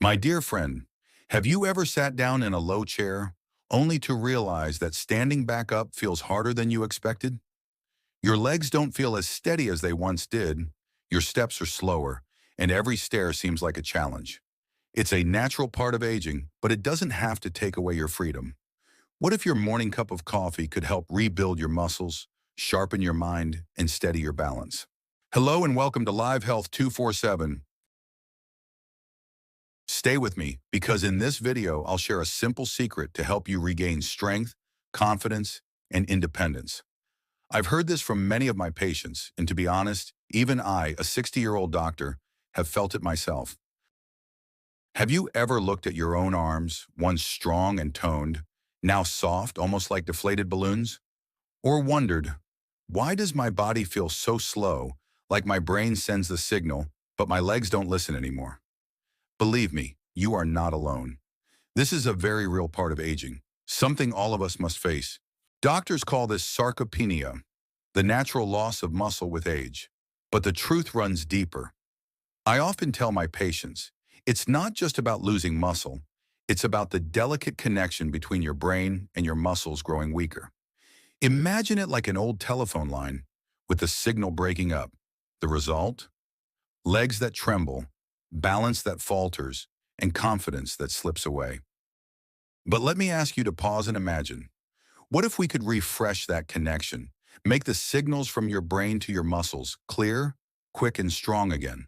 My dear friend, have you ever sat down in a low chair only to realize that standing back up feels harder than you expected? Your legs don't feel as steady as they once did, your steps are slower, and every stair seems like a challenge. It's a natural part of aging, but it doesn't have to take away your freedom. What if your morning cup of coffee could help rebuild your muscles, sharpen your mind, and steady your balance? Hello and welcome to Live Health 247. Stay with me because in this video, I'll share a simple secret to help you regain strength, confidence, and independence. I've heard this from many of my patients, and to be honest, even I, a 60-year-old doctor, have felt it myself. Have you ever looked at your own arms, once strong and toned, now soft, almost like deflated balloons? Or wondered, why does my body feel so slow, like my brain sends the signal, but my legs don't listen anymore? Believe me, you are not alone. This is a very real part of aging, something all of us must face. Doctors call this sarcopenia, the natural loss of muscle with age. But the truth runs deeper. I often tell my patients, it's not just about losing muscle, it's about the delicate connection between your brain and your muscles growing weaker. Imagine it like an old telephone line with the signal breaking up. The result? Legs that tremble, balance that falters, and confidence that slips away. But let me ask you to pause and imagine. What if we could refresh that connection, make the signals from your brain to your muscles clear, quick, and strong again?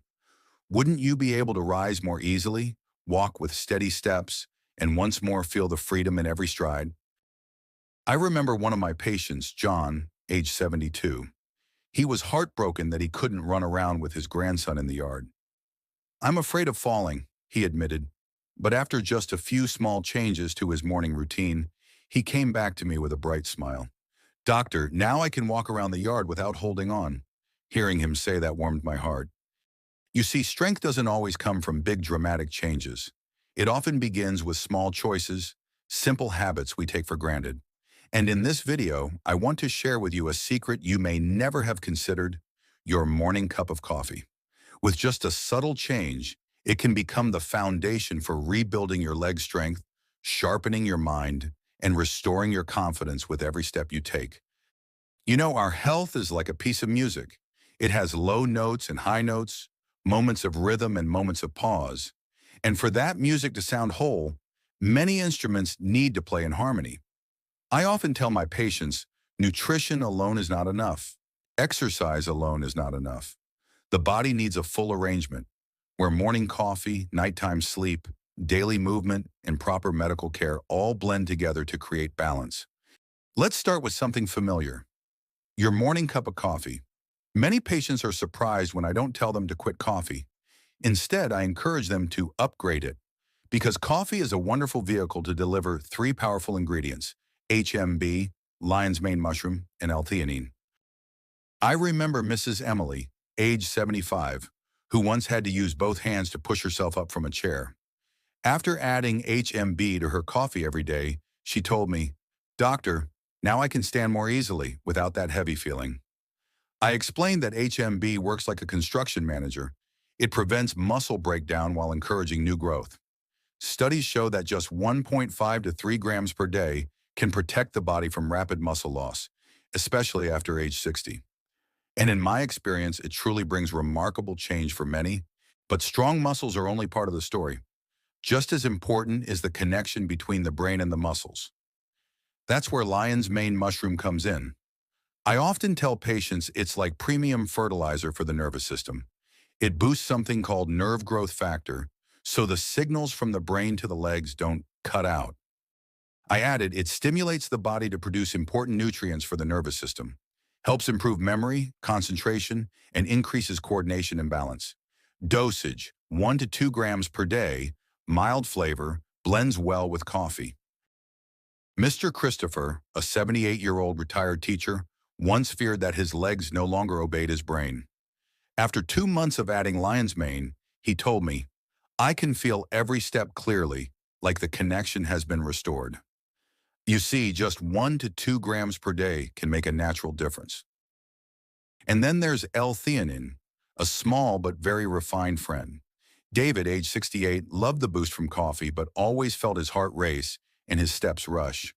Wouldn't you be able to rise more easily, walk with steady steps, and once more feel the freedom in every stride? I remember one of my patients, John, age 72. He was heartbroken that he couldn't run around with his grandson in the yard. "I'm afraid of falling," he admitted, but after just a few small changes to his morning routine, he came back to me with a bright smile. "Doctor, now I can walk around the yard without holding on." Hearing him say that warmed my heart. You see, strength doesn't always come from big dramatic changes. It often begins with small choices, simple habits we take for granted. And in this video, I want to share with you a secret you may never have considered: your morning cup of coffee. With just a subtle change, it can become the foundation for rebuilding your leg strength, sharpening your mind, and restoring your confidence with every step you take. You know, our health is like a piece of music. It has low notes and high notes, moments of rhythm and moments of pause. And for that music to sound whole, many instruments need to play in harmony. I often tell my patients, nutrition alone is not enough. Exercise alone is not enough. The body needs a full arrangement, where morning coffee, nighttime sleep, daily movement, and proper medical care all blend together to create balance. Let's start with something familiar: your morning cup of coffee. Many patients are surprised when I don't tell them to quit coffee. Instead, I encourage them to upgrade it, because coffee is a wonderful vehicle to deliver three powerful ingredients: HMB, lion's mane mushroom, and L-theanine. I remember Mrs. Emily, age 75, who once had to use both hands to push herself up from a chair. After adding HMB to her coffee every day, she told me, "Doctor, now I can stand more easily without that heavy feeling." I explained that HMB works like a construction manager. It prevents muscle breakdown while encouraging new growth. Studies show that just 1.5 to 3 grams per day can protect the body from rapid muscle loss, especially after age 60. And in my experience, it truly brings remarkable change for many. But strong muscles are only part of the story. Just as important is the connection between the brain and the muscles. That's where lion's mane mushroom comes in. I often tell patients it's like premium fertilizer for the nervous system. It boosts something called nerve growth factor, so the signals from the brain to the legs don't cut out. I added, it stimulates the body to produce important nutrients for the nervous system, helps improve memory, concentration, and increases coordination and balance. Dosage, 1 to 2 grams per day, mild flavor, blends well with coffee. Mr. Christopher, a 78-year-old retired teacher, once feared that his legs no longer obeyed his brain. After 2 months of adding lion's mane, he told me, "I can feel every step clearly, like the connection has been restored." You see, just 1 to 2 grams per day can make a natural difference. And then there's L-theanine, a small but very refined friend. David, age 68, loved the boost from coffee but always felt his heart race and his steps rush.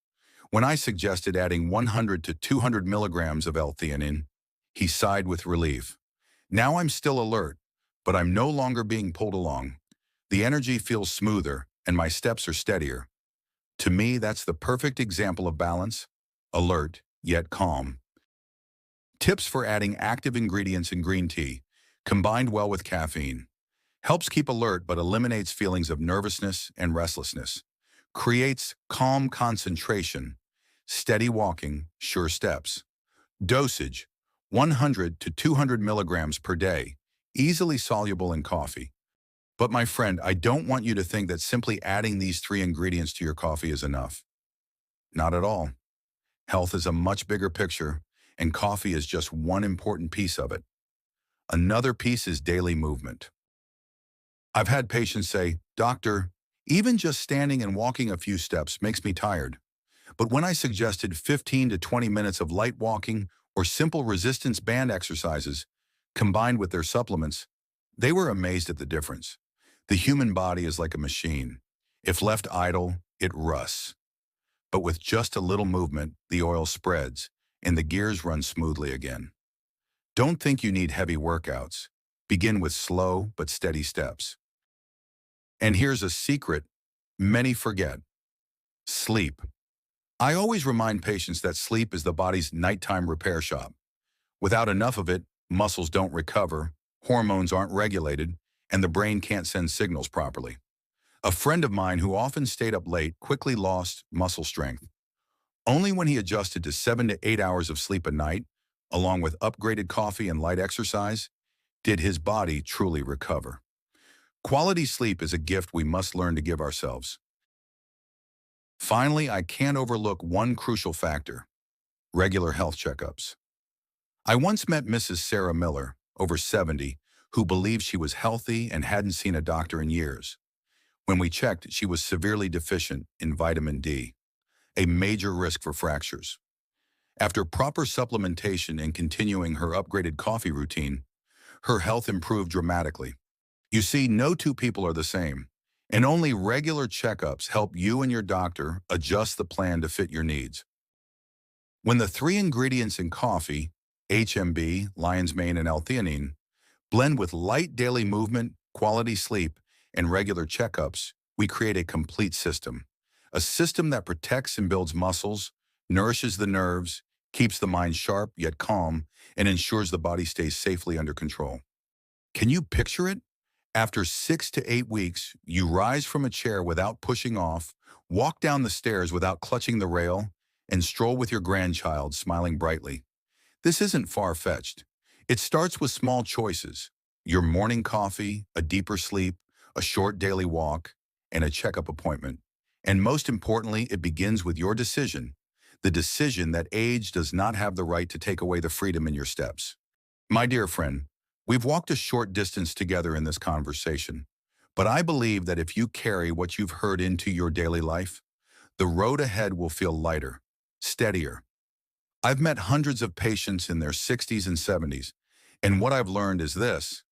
When I suggested adding 100 to 200 milligrams of L-theanine, he sighed with relief. Now I'm still alert, but I'm no longer being pulled along. The energy feels smoother and my steps are steadier. To me, that's the perfect example of balance, alert yet calm. Tips for adding active ingredients in green tea, combined well with caffeine. Helps keep alert but eliminates feelings of nervousness and restlessness. Creates calm concentration, steady walking, sure steps. Dosage, 100 to 200 milligrams per day, easily soluble in coffee. But my friend, I don't want you to think that simply adding these 3 ingredients to your coffee is enough. Not at all. Health is a much bigger picture, and coffee is just one important piece of it. Another piece is daily movement. I've had patients say, "Doctor, even just standing and walking a few steps makes me tired." But when I suggested 15 to 20 minutes of light walking or simple resistance band exercises combined with their supplements, they were amazed at the difference. The human body is like a machine. If left idle, it rusts. But with just a little movement, the oil spreads and the gears run smoothly again. Don't think you need heavy workouts. Begin with slow but steady steps. And here's a secret many forget. Sleep. I always remind patients that sleep is the body's nighttime repair shop. Without enough of it, muscles don't recover, hormones aren't regulated, and the brain can't send signals properly. A friend of mine who often stayed up late quickly lost muscle strength. Only when he adjusted to 7 to 8 hours of sleep a night, along with upgraded coffee and light exercise, did his body truly recover. Quality sleep is a gift we must learn to give ourselves. Finally, I can't overlook one crucial factor: regular health checkups. I once met Mrs. Sarah Miller, over 70, who believed she was healthy and hadn't seen a doctor in years. When we checked, she was severely deficient in vitamin D, a major risk for fractures. After proper supplementation and continuing her upgraded coffee routine, her health improved dramatically. You see, no two people are the same, and only regular checkups help you and your doctor adjust the plan to fit your needs. When the 3 ingredients in coffee, HMB, lion's mane, and L-theanine, blend with light daily movement, quality sleep, and regular checkups, we create a complete system. A system that protects and builds muscles, nourishes the nerves, keeps the mind sharp yet calm, and ensures the body stays safely under control. Can you picture it? After 6 to 8 weeks, you rise from a chair without pushing off, walk down the stairs without clutching the rail, and stroll with your grandchild smiling brightly. This isn't far-fetched. It starts with small choices: your morning coffee, a deeper sleep, a short daily walk, and a checkup appointment. And most importantly, it begins with your decision, the decision that age does not have the right to take away the freedom in your steps. My dear friend, we've walked a short distance together in this conversation, but I believe that if you carry what you've heard into your daily life, the road ahead will feel lighter, steadier. I've met hundreds of patients in their 60s and 70s, and what I've learned is this: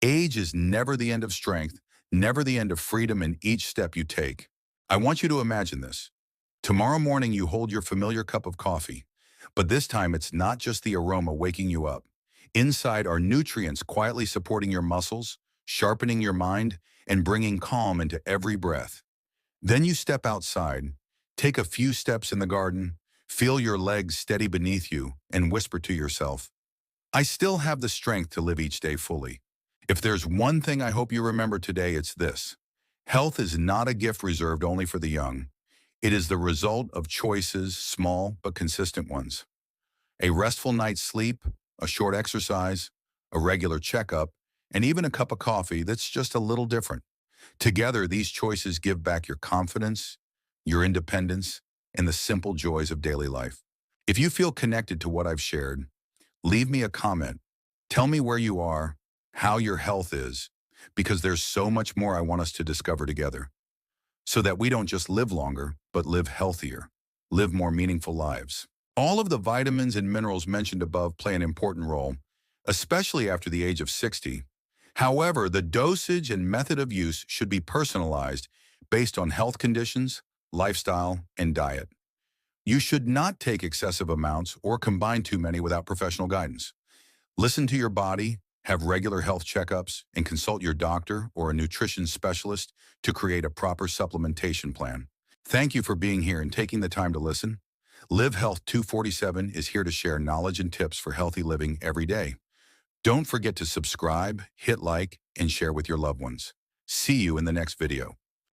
age is never the end of strength, never the end of freedom in each step you take. I want you to imagine this. Tomorrow morning you hold your familiar cup of coffee, but this time it's not just the aroma waking you up. Inside are nutrients quietly supporting your muscles, sharpening your mind, and bringing calm into every breath. Then you step outside, take a few steps in the garden, feel your legs steady beneath you, and whisper to yourself, "I still have the strength to live each day fully." If there's one thing I hope you remember today, it's this: health is not a gift reserved only for the young. It is the result of choices, small but consistent ones. A restful night's sleep, a short exercise, a regular checkup, and even a cup of coffee that's just a little different. Together, these choices give back your confidence, your independence, and the simple joys of daily life. If you feel connected to what I've shared, leave me a comment. Tell me where you are, how your health is, because there's so much more I want us to discover together, so that we don't just live longer, but live healthier, live more meaningful lives. All of the vitamins and minerals mentioned above play an important role, especially after the age of 60. However, the dosage and method of use should be personalized based on health conditions, lifestyle, and diet. You should not take excessive amounts or combine too many without professional guidance. Listen to your body, have regular health checkups, and consult your doctor or a nutrition specialist to create a proper supplementation plan. Thank you for being here and taking the time to listen. Live Health 247 is here to share knowledge and tips for healthy living every day. Don't forget to subscribe, hit like, and share with your loved ones. See you in the next video.